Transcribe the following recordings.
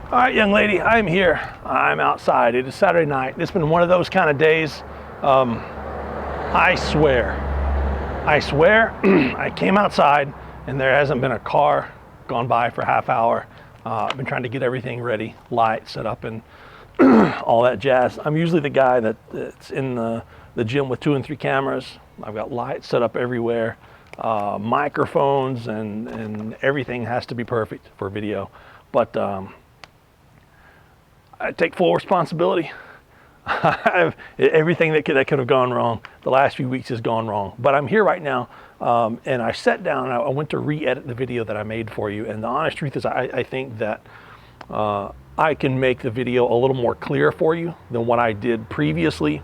All right, young lady, I'm here. I'm outside. It is Saturday night. It's been one of those kind of days. I swear, I came outside and there hasn't been a car gone by for a half hour. I've been trying to get everything ready, light set up and all that jazz. I'm usually the guy that's in the gym with 2 and 3 cameras. I've got lights set up everywhere, microphones, and everything has to be perfect for video. But I take full responsibility. Everything that could have gone wrong the last few weeks has gone wrong. But I'm here right now, and I sat down and I went to re-edit the video that I made for you. And the honest truth is I think that I can make the video a little more clear for you than what I did previously.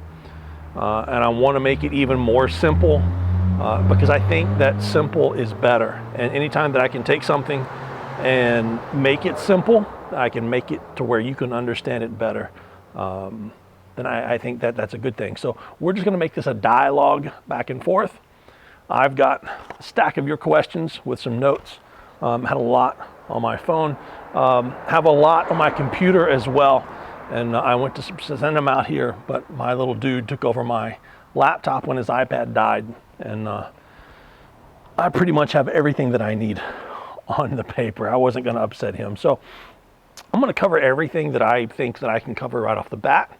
And I want to make it even more simple because I think that simple is better. And anytime that I can take something and make it simple, I can make it to where you can understand it better. Then I think that that's a good thing. So we're just going to make this a dialogue back and forth. I've got a stack of your questions with some notes. Had a lot on my phone, have a lot on my computer as well. And I went to send them out here, but my little dude took over my laptop when his iPad died. And I pretty much have everything that I need on the paper. I wasn't going to upset him. So I'm going to cover everything that I think that I can cover right off the bat.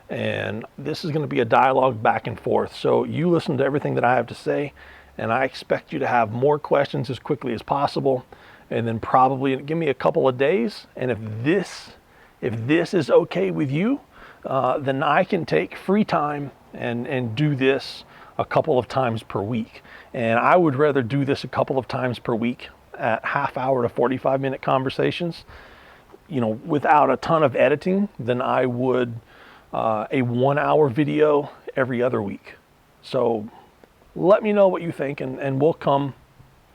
And this is going to be a dialogue back and forth. So you listen to everything that I have to say, and I expect you to have more questions as quickly as possible. And then probably give me a couple of days. And if this is okay with you, then I can take free time and do this a couple of times per week. And I would rather do this a couple of times per week at half-hour to 45-minute conversations, without a ton of editing, than I would a 1-hour video every other week. So let me know what you think, and we'll come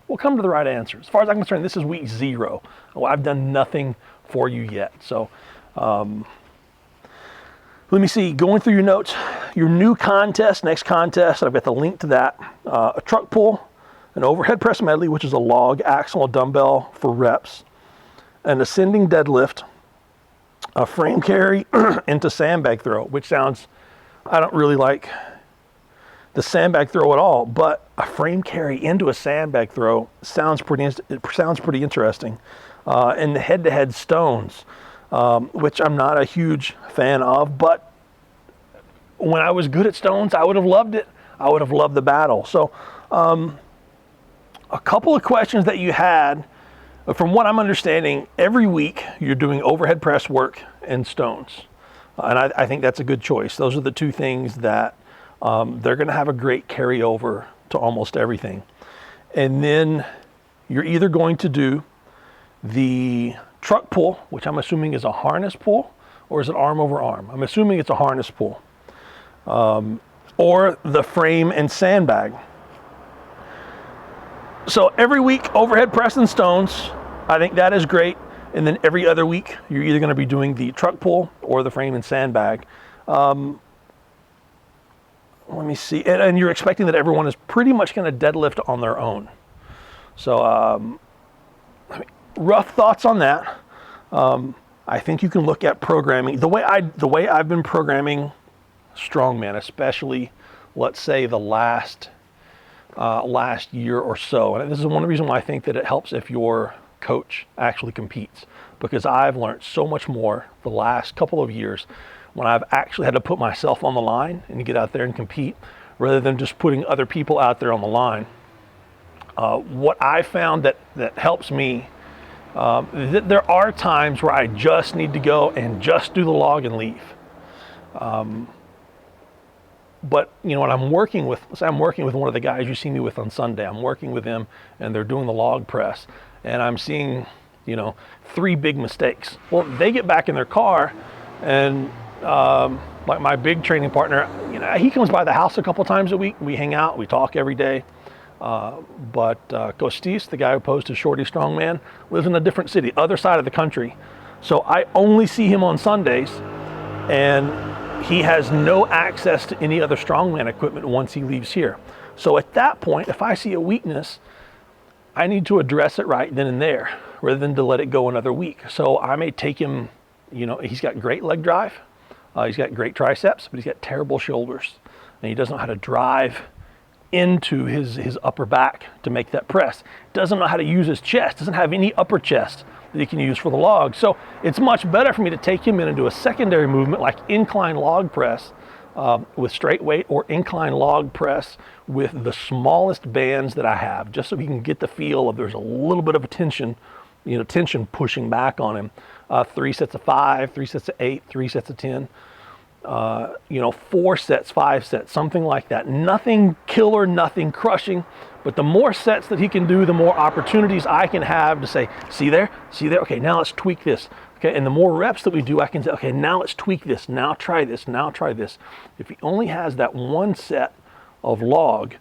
to the right answer. As far as I'm concerned, this is week 0. I've done nothing for you yet. So let me see, going through your notes, your new contest, next contest, I've got the link to that, a truck pull, an overhead press medley, which is a log axle dumbbell for reps, an ascending deadlift, a frame carry into sandbag throw, which sounds, I don't really like the sandbag throw at all, but a frame carry into a sandbag throw sounds pretty interesting. And the head-to-head stones, which I'm not a huge fan of, but when I was good at stones, I would have loved it. I would have loved the battle. So a couple of questions that you had. From what I'm understanding, every week you're doing overhead press work and stones. And I think that's a good choice. Those are the two things that they're going to have a great carryover to almost everything. And then you're either going to do the truck pull, which I'm assuming is a harness pull, or is it arm over arm? I'm assuming it's a harness pull. Or the frame and sandbag. So every week, overhead press and stones, I think that is great. And then every other week, you're either going to be doing the truck pull or the frame and sandbag. Let me see. And you're expecting that everyone is pretty much going to deadlift on their own. So rough thoughts on that. I think you can look at programming. The way I've been programming Strongman, especially, let's say the last year or so. And this is one reason why I think that it helps if your coach actually competes, because I've learned so much more the last couple of years when I've actually had to put myself on the line and get out there and compete rather than just putting other people out there on the line. What I found that helps me, there are times where I just need to go and just do the log and leave. But when I'm working with, let's say I'm working with one of the guys you see me with on Sunday, I'm working with them and they're doing the log press and I'm seeing, 3 big mistakes. Well, they get back in their car and like my big training partner, he comes by the house a couple times a week. We hang out, we talk every day. But Costis, the guy who posed to Shorty Strongman, lives in a different city, other side of the country. So I only see him on Sundays, and he has no access to any other Strongman equipment once he leaves here. So at that point, if I see a weakness, I need to address it right then and there, rather than to let it go another week. So I may take him He's got great leg drive. He's got great triceps, but he's got terrible shoulders. And he doesn't know how to drive into his upper back to make that press. Doesn't know how to use his chest. Doesn't have any upper chest that he can use for the log. So it's much better for me to take him in and do a secondary movement like incline log press with straight weight, or incline log press with the smallest bands that I have, just so he can get the feel of there's a little bit of a tension, tension pushing back on him. 3 sets of 5, 3 sets of 8, 3 sets of 10. 4 sets, 5 sets, something like that. Nothing killer, nothing crushing, but the more sets that he can do, the more opportunities I can have to say, see there, okay, now let's tweak this. Okay, and the more reps that we do, I can say, okay, now let's tweak this, now try this, now try this. If he only has that 1 set of log,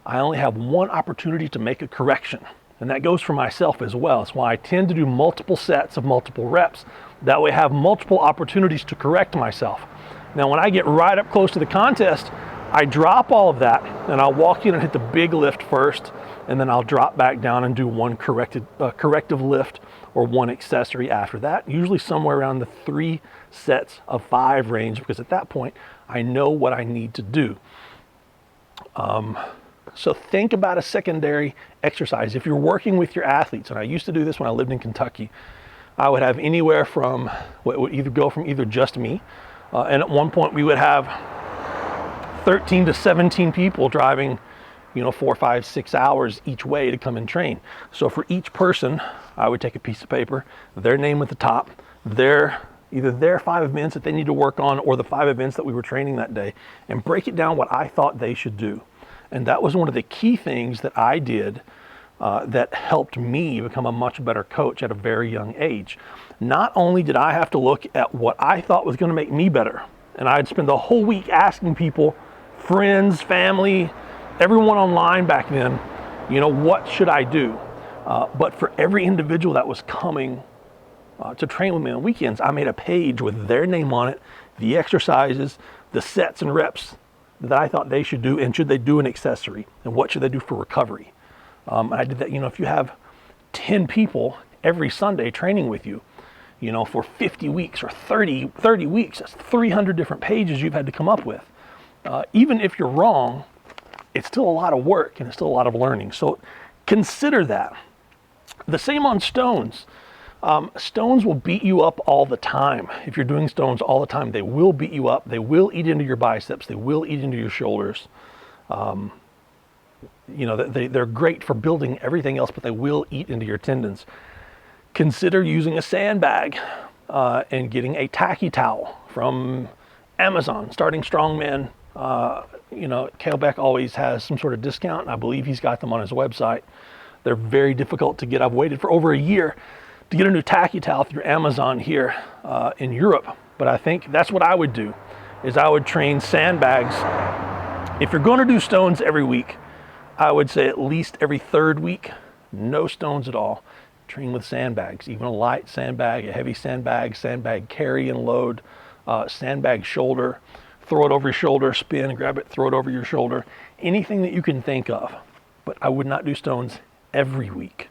I only have 1 opportunity to make a correction. And that goes for myself as well. That's why I tend to do multiple sets of multiple reps. That way I have multiple opportunities to correct myself. Now, when I get right up close to the contest, I drop all of that and I'll walk in and hit the big lift first, and then I'll drop back down and do 1 corrective lift or 1 accessory after that, usually somewhere around the 3 sets of 5 range, because at that point, I know what I need to do. So think about a secondary exercise. If you're working with your athletes, and I used to do this when I lived in Kentucky, I would have anywhere from, what would either go from either just me, and at one point we would have 13 to 17 people driving 4, 5, 6 hours each way to come and train. So for each person, I would take a piece of paper, their name at the top, either their 5 events that they need to work on, or the 5 events that we were training that day, and break it down what I thought they should do. And that was one of the key things that I did that helped me become a much better coach at a very young age. Not only did I have to look at what I thought was going to make me better, and I'd spend the whole week asking people, friends, family, everyone online back then, what should I do? But for every individual that was coming to train with me on weekends, I made a page with their name on it, the exercises, the sets and reps that I thought they should do, and should they do an accessory, and what should they do for recovery. And I did that, if you have 10 people every Sunday training with you, for 50 weeks or 30 weeks, that's 300 different pages you've had to come up with. Even if you're wrong, it's still a lot of work and it's still a lot of learning. So consider that. The same on stones. Stones will beat you up all the time. If you're doing stones all the time, they will beat you up. They will eat into your biceps. They will eat into your shoulders. They're great for building everything else, but they will eat into your tendons. Consider using a sandbag and getting a tacky towel from Amazon, starting Strongman. Cale Beck always has some sort of discount, and I believe he's got them on his website. They're very difficult to get. I've waited for over a year to get a new tacky towel through Amazon here in Europe. But I think that's what I would do, is I would train sandbags. If you're going to do stones every week, I would say at least every 3rd week, no stones at all. Train with sandbags, even a light sandbag, a heavy sandbag, sandbag carry and load, sandbag shoulder, throw it over your shoulder, spin, grab it, throw it over your shoulder, anything that you can think of. But I would not do stones every week.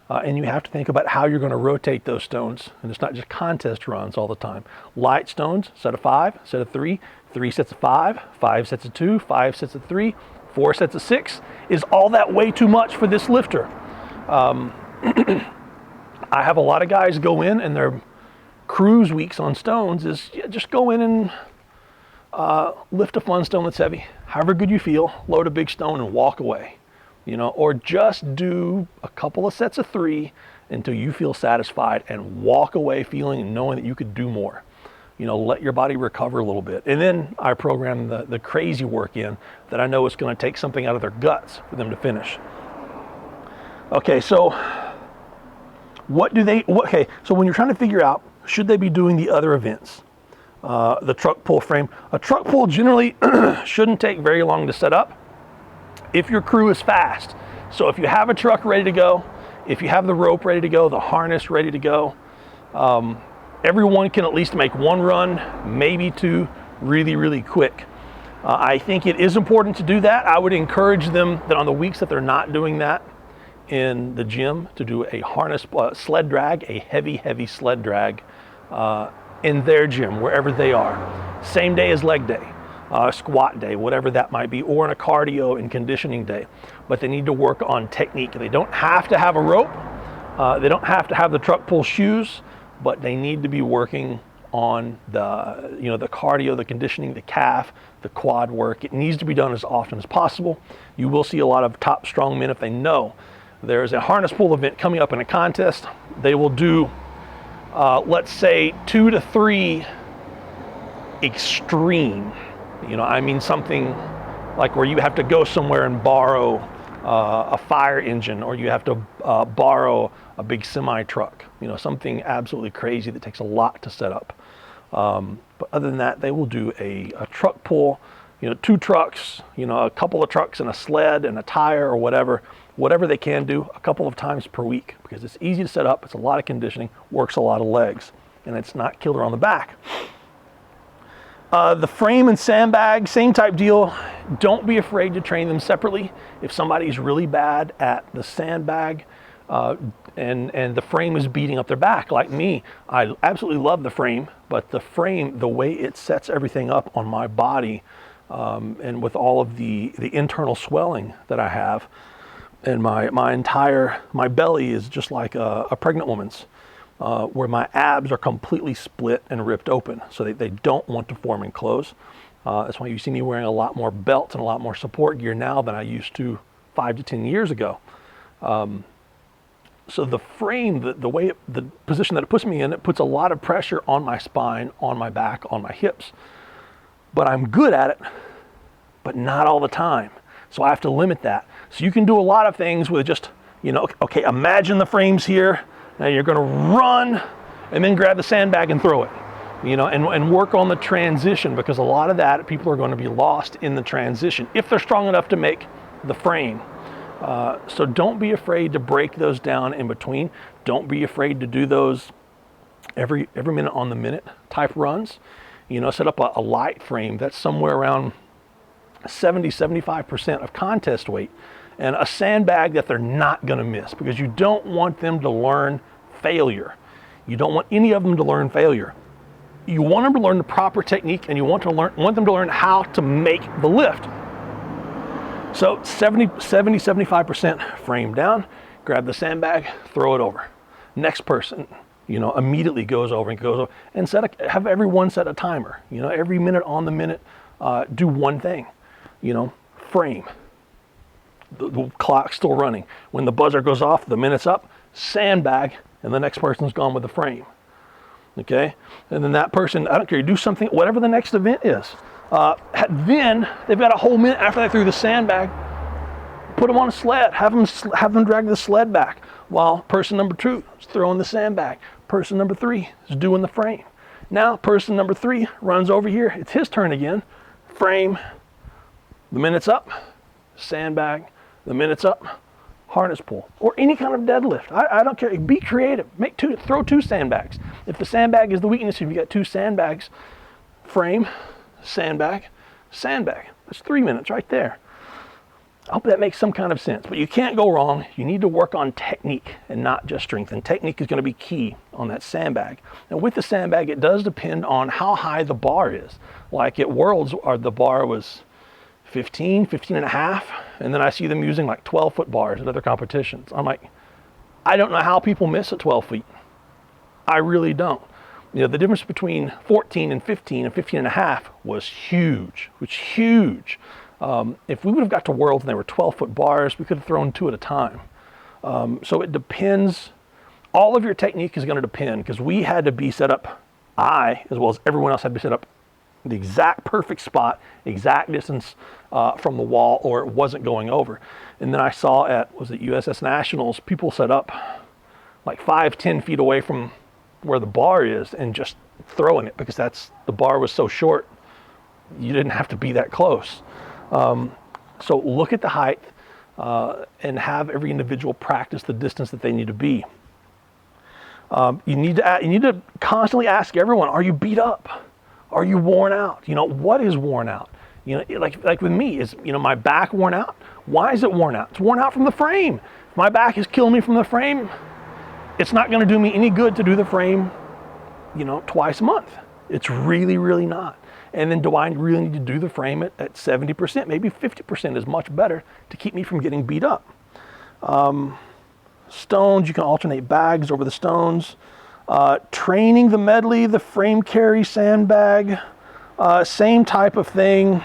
And you have to think about how you're going to rotate those stones. And it's not just contest runs all the time. Light stones, set of 5, set of 3, 3 sets of 5, 5 sets of 2, 5 sets of 3, 4 sets of 6. Is all that way too much for this lifter? I have a lot of guys go in, and their cruise weeks on stones is just go in and lift a fun stone that's heavy, however good you feel, load a big stone and walk away. Or just do a couple of sets of 3 until you feel satisfied and walk away feeling and knowing that you could do more. Let your body recover a little bit. And then I program the crazy work in that I know it's going to take something out of their guts for them to finish. Okay, so so when you're trying to figure out, should they be doing the other events? The truck pull frame. A truck pull generally shouldn't take very long to set up if your crew is fast. So if you have a truck ready to go, if you have the rope ready to go, the harness ready to go, everyone can at least make 1 run, maybe 2, really, really quick. I think it is important to do that. I would encourage them that on the weeks that they're not doing that in the gym, to do a harness sled drag, a heavy sled drag in their gym, wherever they are. Same day as leg day, squat day, whatever that might be, or in a cardio and conditioning day. But they need to work on technique. They don't have to have a rope. They don't have to have the truck pull shoes, but they need to be working on the, the cardio, the conditioning, the calf, the quad work. It needs to be done as often as possible. You will see a lot of top strongmen, if they know there's a harness pull event coming up in a contest, they will do, let's say 2 to 3 extreme, I mean something like where you have to go somewhere and borrow a fire engine, or you have to borrow a big semi truck, something absolutely crazy that takes a lot to set up. But other than that, they will do a truck pull, 2 trucks, a couple of trucks and a sled and a tire or whatever they can do a couple of times per week, because it's easy to set up. It's a lot of conditioning, works a lot of legs, and it's not killer on the back. The frame and sandbag, same type deal. Don't be afraid to train them separately. If somebody's really bad at the sandbag and the frame is beating up their back, like me, I absolutely love the frame, but the frame, the way it sets everything up on my body, and with all of the internal swelling that I have, and my belly is just like a pregnant woman's. Where my abs are completely split and ripped open, so they don't want to form and close. That's why you see me wearing a lot more belts and a lot more support gear now than I used to 5 to 10 years ago. So the frame, the position that it puts me in, it puts a lot of pressure on my spine, on my back, on my hips. But I'm good at it, but not all the time. So I have to limit that. So you can do a lot of things with just, okay, imagine the frame's here. Now you're going to run and then grab the sandbag and throw it, and work on the transition, because a lot of that, people are going to be lost in the transition if they're strong enough to make the frame. So don't be afraid to break those down in between. Don't be afraid to do those every minute on the minute type runs. Set up a light frame that's somewhere around 70-75% of contest weight, and a sandbag that they're not going to miss, because you don't want them to learn failure. You don't want any of them to learn failure. You want them to learn the proper technique, and you want them to learn how to make the lift. So 70-75% frame down, grab the sandbag, throw it over. Next person, immediately goes over and have everyone set a timer. Every minute on the minute, do one thing. Frame. The clock's still running. When the buzzer goes off, the minute's up, sandbag, and the next person's gone with the frame. Okay? And then that person, I don't care, you do something, whatever the next event is. Then they've got a whole minute after they threw the sandbag, put them on a sled, have them drag the sled back while person number 2 is throwing the sandbag. Person number 3 is doing the frame. Now person number 3 runs over here, it's his turn again, frame, the minute's up, sandbag, the minute's up, harness pull, or any kind of deadlift. I don't care. Be creative. Throw 2 sandbags. If the sandbag is the weakness, if you got 2 sandbags, frame, sandbag, sandbag. That's 3 minutes right there. I hope that makes some kind of sense. But you can't go wrong. You need to work on technique and not just strength. And technique is going to be key on that sandbag. Now with the sandbag, it does depend on how high the bar is. Like at Worlds, the bar was 15 and a half, and then I see them using like 12-foot bars at other competitions. I'm like, I don't know how people miss at 12 feet. I really don't. The difference between 14 and 15 and 15 and a half was huge, if we would have got to Worlds and they were 12-foot bars, we could have thrown 2 at a time. So it depends. All of your technique is going to depend, because we had to be set up, I, as well as everyone else, had to be set up the exact perfect spot, exact distance from the wall, or it wasn't going over. And then I saw at, USS Nationals, people set up like 5-10 feet away from where the bar is and just throwing it, because the bar was so short, you didn't have to be that close. So look at the height and have every individual practice the distance that they need to be. You need to constantly ask everyone, are you beat up? Are you worn out? What is worn out? Like with me, is my back worn out? Why is it worn out? It's worn out from the frame. If my back is killing me from the frame, it's not going to do me any good to do the frame twice a month. It's really, really not. And then do I really need to do the frame at 70%? Maybe 50% is much better to keep me from getting beat up. Stones, you can alternate bags over the stones. Training the medley, the frame carry sandbag, same type of thing.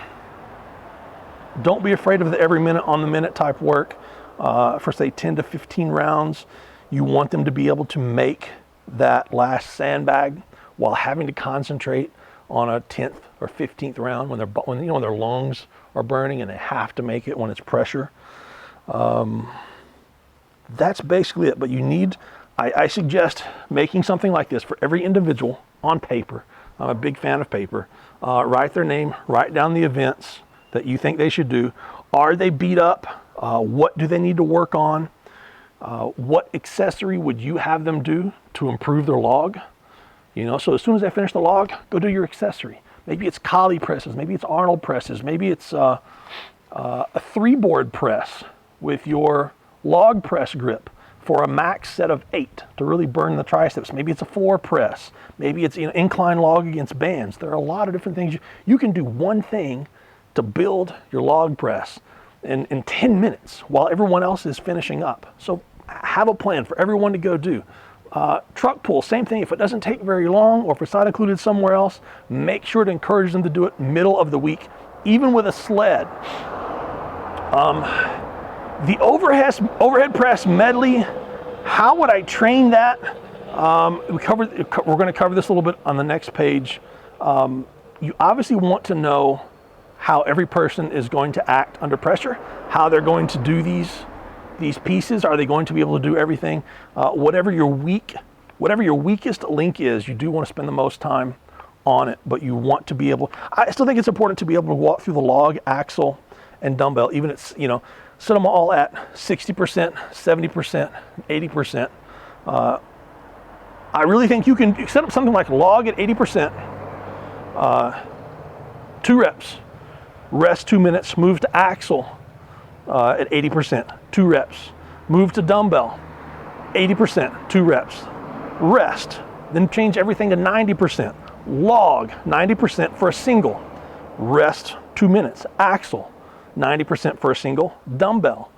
Don't be afraid of the every minute on the minute type work. For say 10 to 15 rounds, you want them to be able to make that last sandbag while having to concentrate on a 10th or 15th round when their lungs are burning and they have to make it when it's pressure. That's basically it. But you need, I suggest making something like this for every individual on paper. I'm a big fan of paper. Write their name, write down the events that you think they should do. Are they beat up? What do they need to work on? What accessory would you have them do to improve their log? So as soon as they finish the log, go do your accessory. Maybe it's collie presses, maybe it's Arnold presses, maybe it's a 3-board press with your log press grip for a max set of 8 to really burn the triceps. Maybe it's a 4 press, maybe it's incline log against bands. There are a lot of different things. You can do one thing to build your log press in 10 minutes while everyone else is finishing up. So have a plan for everyone to go do. Truck pull, same thing. If it doesn't take very long or if it's not included somewhere else, make sure to encourage them to do it middle of the week, even with a sled. The overhead press medley, how would I train that? We're going to cover this a little bit on the next page. You obviously want to know how every person is going to act under pressure, how they're going to do these pieces. Are they going to be able to do everything? Whatever your weakest link is, you do want to spend the most time on it, but you want to be able, I still think it's important to be able to walk through the log, axle, and dumbbell, even it's, set them all at 60%, 70%, 80%. I really think you can set up something like log at 80%, 2 reps, rest 2 minutes, move to axle at 80%, 2 reps, move to dumbbell, 80%, 2 reps, rest, then change everything to 90%, log, 90% for a single, rest 2 minutes, axle, 90% for a single, dumbbell,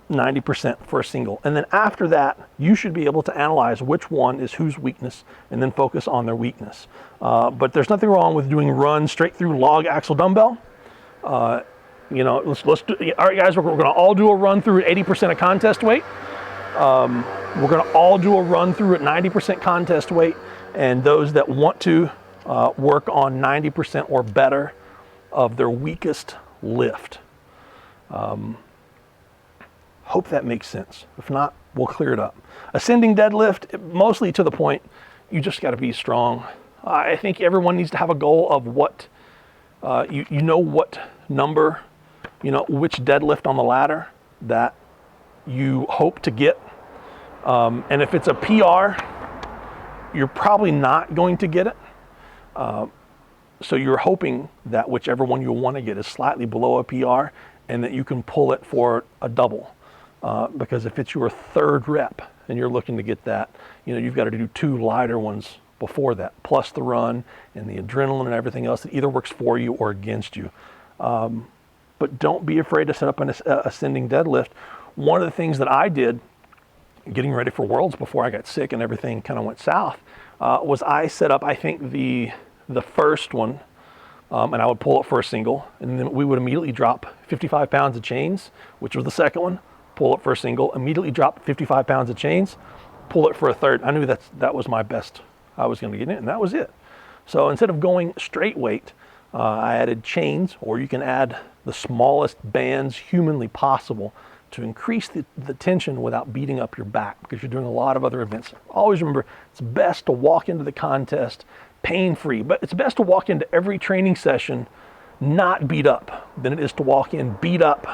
90% for a single. And then after that, you should be able to analyze which one is whose weakness and then focus on their weakness. But there's nothing wrong with doing runs straight through log, axle, dumbbell. Let's do, all right, guys, we're going to all do a run through at 80% of contest weight. We're going to all do a run through at 90% contest weight. And those that want to work on 90% or better of their weakest lift. Hope that makes sense. If not, we'll clear it up. Ascending deadlift, mostly to the point, you just got to be strong. I think everyone needs to have a goal of what, what number, which deadlift on the ladder that you hope to get. And if it's a PR, you're probably not going to get it. So you're hoping that whichever one you want to get is slightly below a PR and that you can pull it for a double. Because if it's your 3rd rep and you're looking to get that, you've got to do 2 lighter ones before that, plus the run and the adrenaline and everything else that either works for you or against you. But don't be afraid to set up an ascending deadlift. One of the things that I did getting ready for Worlds before I got sick and everything kind of went south was I set up, I think, the first one, and I would pull it for a single, and then we would immediately drop 55 pounds of chains, which was the second one, pull it for a single, immediately drop 55 pounds of chains, pull it for a third. I knew that was my best I was going to get in, and that was it. So instead of going straight weight, I added chains, or you can add the smallest bands humanly possible to increase the tension without beating up your back, because you're doing a lot of other events. Always remember, it's best to walk into the contest pain-free, but it's best to walk into every training session not beat up than it is to walk in beat up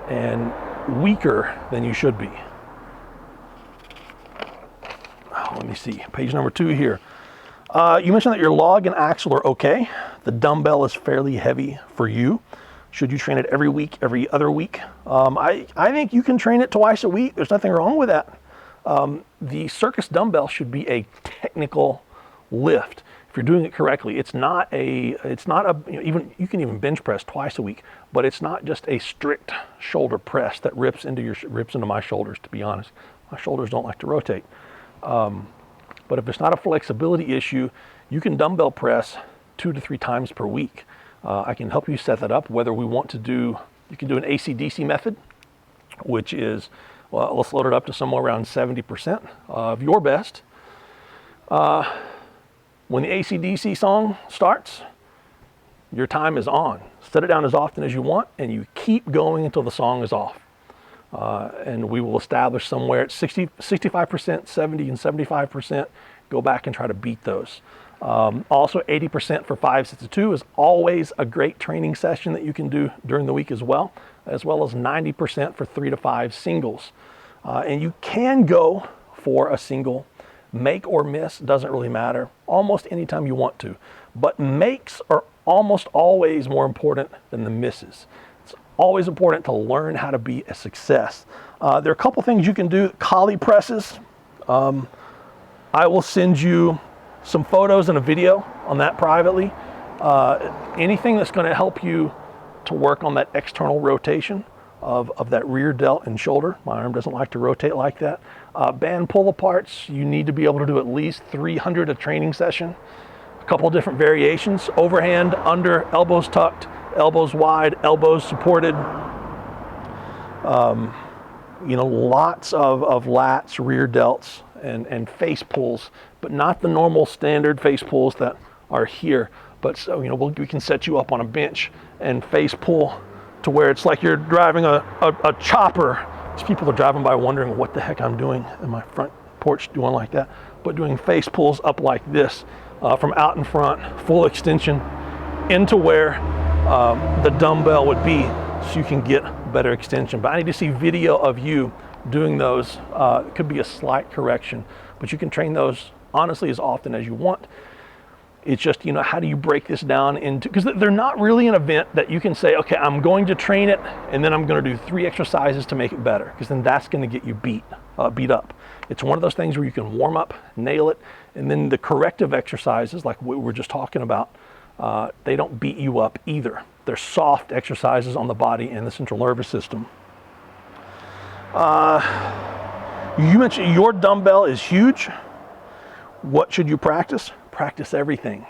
and weaker than you should be. Let me see, page number 2 here. You mentioned that your log and axle are okay. The dumbbell is fairly heavy for you. Should you train it every week, every other week? I think you can train it twice a week. There's nothing wrong with that. The circus dumbbell should be a technical lift. If you're doing it correctly, it's not a, even, you can even bench press twice a week, but it's not just a strict shoulder press that rips into my shoulders, to be honest. My shoulders don't like to rotate. But if it's not a flexibility issue, you can dumbbell press 2 to 3 times per week. I can help you set that up, whether we want to do, you can do an AC/DC method, which is, well, let's load it up to somewhere around 70% of your best. When the AC/DC song starts, your time is on. Set it down as often as you want, and you keep going until the song is off. And we will establish somewhere at 65%, 70, and 75%. Go back and try to beat those. Also, 80% for 5 sets of 2 is always a great training session that you can do during the week as well as 90% for 3 to 5 singles. And you can go for a single. Make or miss, doesn't really matter, almost anytime you want to. But makes are almost always more important than the misses. It's always important to learn how to be a success. There are a couple things you can do. Collie presses. I will send you some photos and a video on that privately. Anything that's going to help you to work on that external rotation of that rear delt and shoulder. My arm doesn't like to rotate like that. Band pull aparts, you need to be able to do at least 300 a training session. A couple of different variations: overhand, under, elbows tucked, elbows wide, elbows supported. Lots of lats, rear delts, and face pulls, but not the normal standard face pulls that are here. But so, we can set you up on a bench and face pull to where it's like you're driving a chopper. These people are driving by wondering what the heck I'm doing in my front porch doing like that, but doing face pulls up like this, from out in front, full extension, into where the dumbbell would be, so you can get better extension. But I need to see video of you doing those. It could be a slight correction, but you can train those honestly as often as you want. It's just, how do you break this down into, because they're not really an event that you can say, okay, I'm going to train it and then I'm going to do 3 exercises to make it better, because then that's going to get you beat up. It's one of those things where you can warm up, nail it, and then the corrective exercises, like what we were just talking about, they don't beat you up either. They're soft exercises on the body and the central nervous system. You mentioned your dumbbell is huge. What should you practice? Practice everything.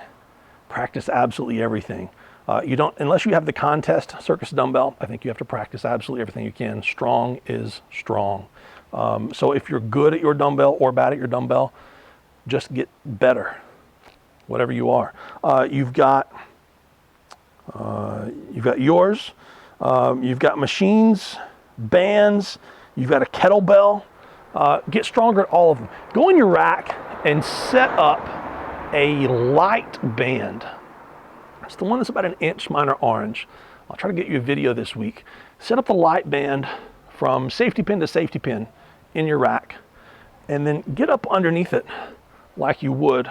Practice absolutely everything. Unless you have the contest circus dumbbell, I think you have to practice absolutely everything you can. Strong is strong. So if you're good at your dumbbell or bad at your dumbbell, just get better, whatever you are. You've got yours. You've got machines, bands. You've got a kettlebell. Get stronger at all of them. Go in your rack and set up a light band. It's the one that's about 1 inch, mine are orange. I'll try to get you a video this week. Set up the light band from safety pin to safety pin in your rack, and then get up underneath it like you would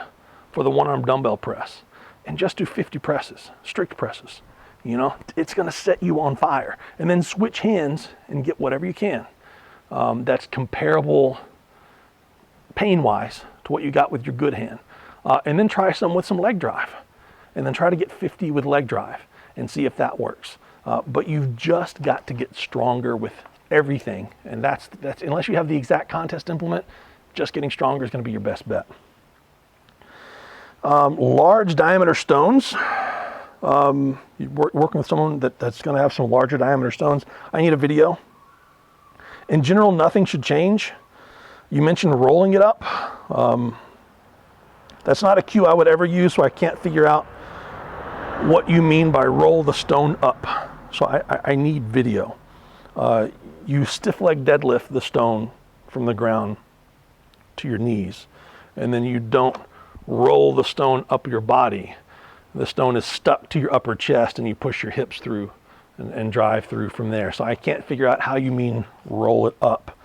for the one-arm dumbbell press, and just do 50 presses, strict presses. It's gonna set you on fire. And then switch hands and get whatever you can. That's comparable pain-wise to what you got with your good hand. And then try some with some leg drive, and then try to get 50 with leg drive and see if that works. But you've just got to get stronger with everything, and that's unless you have the exact contest implement, just getting stronger is going to be your best bet. Large diameter stones. You're working with someone that's going to have some larger diameter stones. I need a video. In general, nothing should change. You mentioned rolling it up. That's not a cue I would ever use, so I can't figure out what you mean by roll the stone up. So I need video. You stiff leg deadlift the stone from the ground to your knees, and then you don't roll the stone up your body. The stone is stuck to your upper chest, and you push your hips through and drive through from there. So I can't figure out how you mean roll it up.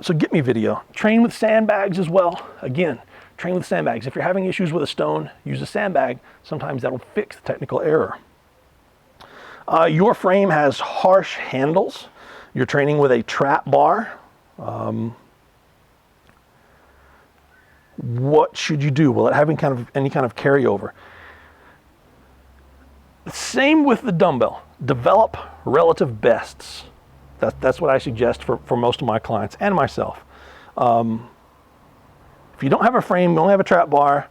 So get me video. Train with sandbags as well. Again, train with sandbags. If you're having issues with a stone, use a sandbag. Sometimes that'll fix the technical error. Your frame has harsh handles. You're training with a trap bar. what should you do? Will it have any kind of carryover? Same with the dumbbell. Develop relative bests. That's what I suggest for most of my clients and myself. If you don't have a frame, you only have a trap bar,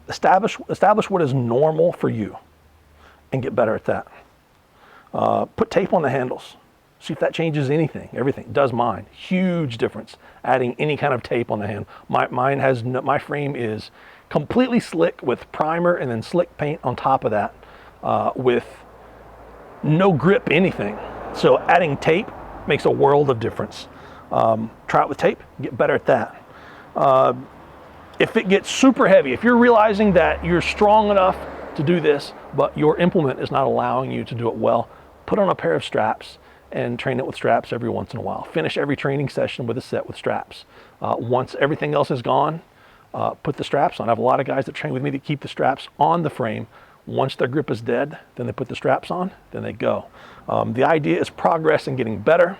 establish what is normal for you and get better at that. Put tape on the handles. See if that changes anything. Everything does mine. Huge difference adding any kind of tape on the hand. My frame is completely slick with primer and then slick paint on top of that with no grip anything. So adding tape makes a world of difference. Try it with tape, get better at that. If it gets super heavy, if you're realizing that you're strong enough to do this, but your implement is not allowing you to do it well, put on a pair of straps and train it with straps every once in a while. Finish every training session with a set with straps. Once everything else is gone, put the straps on. I have a lot of guys that train with me that keep the straps on the frame. Once their grip is dead, then they put the straps on, then they go. The idea is progress and getting better.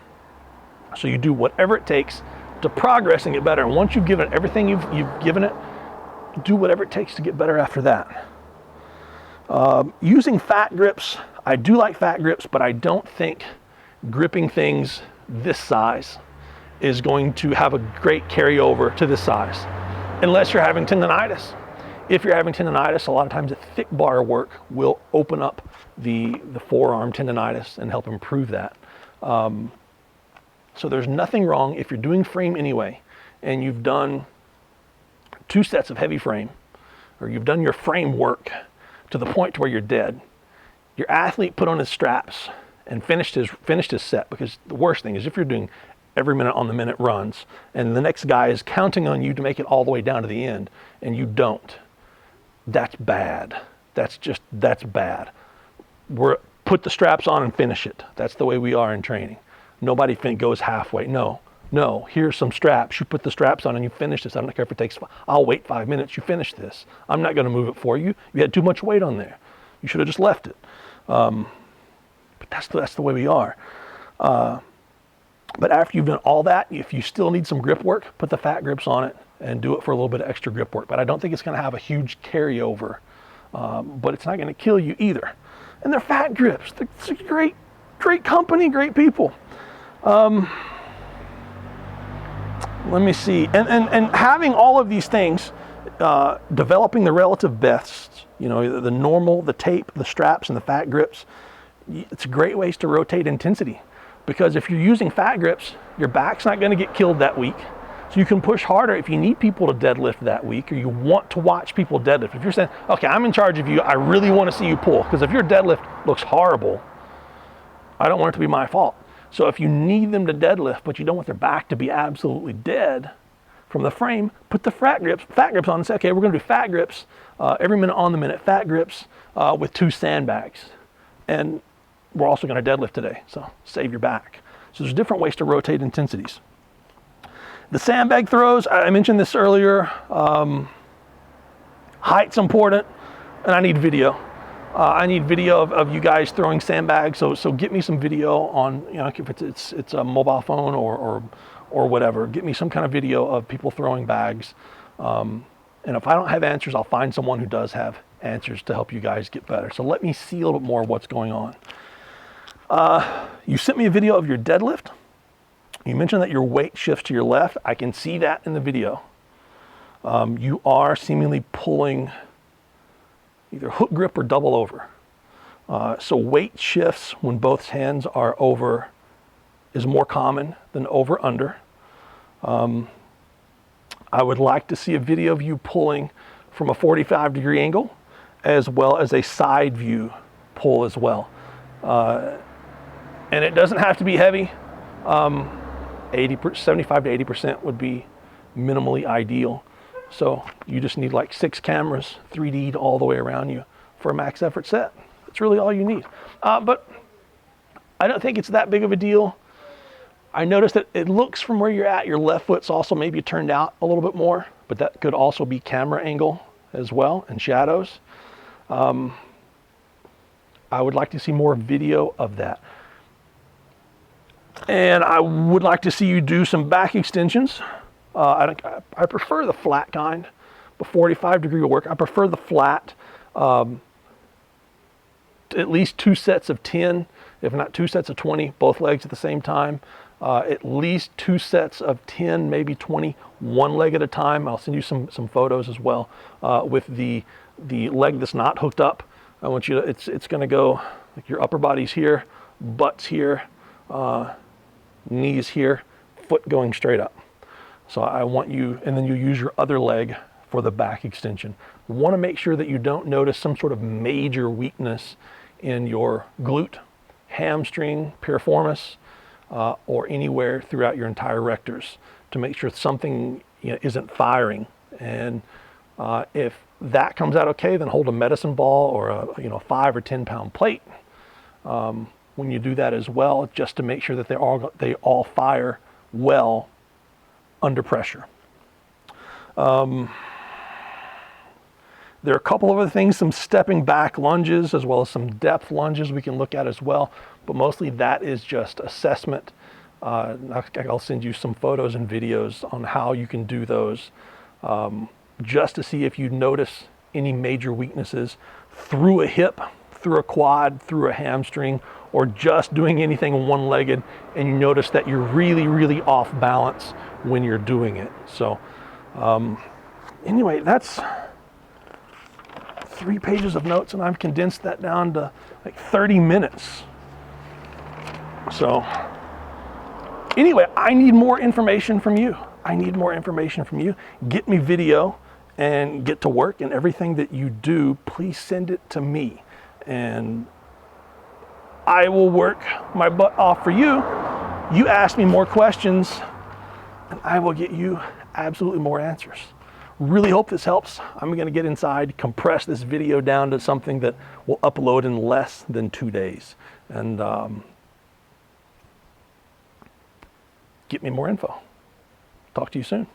So you do whatever it takes to progress and get better. And once you've given it everything you've given it, do whatever it takes to get better after that. Using fat grips, I do like fat grips, but I don't think gripping things this size is going to have a great carryover to this size, unless you're having tendonitis. If you're having tendonitis, a lot of times a thick bar work will open up the forearm tendonitis and help improve that. So there's nothing wrong if you're doing frame anyway, and you've done 2 sets of heavy frame, or you've done your frame work to the point to where you're dead. Your athlete put on his straps and finished his set, because the worst thing is if you're doing every minute on the minute runs and the next guy is counting on you to make it all the way down to the end and you don't. That's bad. That's bad. Put the straps on and finish it. That's the way we are in training. Nobody goes halfway. No, here's some straps. You put the straps on and you finish this. I don't care if it takes, I'll wait 5 minutes. You finish this. I'm not going to move it for you. You had too much weight on there. You should have just left it. But that's the way we are. But after you've done all that, if you still need some grip work, put the fat grips on it and do it for a little bit of extra grip work. But I don't think it's going to have a huge carryover. But it's not going to kill you either. And they're fat grips. It's a great company, great people. Let me see. And having all of these things, developing the relative bests, the normal, the tape, the straps, and the fat grips, it's great ways to rotate intensity. Because if you're using fat grips, your back's not going to get killed that week. So you can push harder if you need people to deadlift that week, or you want to watch people deadlift. If you're saying, okay, I'm in charge of you, I really want to see you pull. Because if your deadlift looks horrible, I don't want it to be my fault. So if you need them to deadlift, but you don't want their back to be absolutely dead from the frame, put the fat grips on and say, okay, we're going to do fat grips every minute on the minute, fat grips with 2 sandbags. And we're also going to deadlift today, so save your back. So there's different ways to rotate intensities. The sandbag throws, I mentioned this earlier, height's important, and I need video. I need video of you guys throwing sandbags, so get me some video on, if it's a mobile phone or whatever, get me some kind of video of people throwing bags. And if I don't have answers, I'll find someone who does have answers to help you guys get better. So let me see a little bit more of what's going on. You sent me a video of your deadlift. You mentioned that your weight shifts to your left. I can see that in the video. You are seemingly pulling either hook grip or double over. So weight shifts when both hands are over is more common than over under. I would like to see a video of you pulling from a 45-degree angle, as well as a side view pull as well. And it doesn't have to be heavy. 75 to 80% would be minimally ideal. So you just need like 6 cameras, 3D'd all the way around you for a max effort set. That's really all you need. But I don't think it's that big of a deal. I noticed that it looks from where you're at, your left foot's also maybe turned out a little bit more, but that could also be camera angle as well and shadows. I would like to see more video of that. And I would like to see you do some back extensions. I prefer the flat kind, but 45 degree will work. I prefer the flat, at least 2 sets of 10, if not 2 sets of 20, both legs at the same time. At least 2 sets of 10, maybe 20, one leg at a time. I'll send you some photos as well with the leg that's not hooked up. I want you to, it's going to go like your upper body's here, butt's here, knees here, foot going straight up. So I want you, and then you use your other leg for the back extension. You want to make sure that you don't notice some sort of major weakness in your glute, hamstring, piriformis, or anywhere throughout your entire rectors, to make sure something isn't firing. And if that comes out okay, then hold a medicine ball or a 5 or 10 pound plate when you do that as well, just to make sure that they all fire well under pressure. There are a couple of other things, some stepping back lunges as well as some depth lunges we can look at as well, but mostly that is just assessment. I'll send you some photos and videos on how you can do those, just to see if you notice any major weaknesses through a hip, through a quad, through a hamstring, or just doing anything one-legged and you notice that you're really, really off balance when you're doing it. So anyway, that's 3 pages of notes, and I've condensed that down to like 30 minutes. So anyway, I need more information from you. I need more information from you. Get me video and get to work, and everything that you do, please send it to me. And I will work my butt off for you. You ask me more questions, and I will get you absolutely more answers. Really hope this helps. I'm gonna get inside, compress this video down to something that will upload in less than 2 days. And get me more info. Talk to you soon.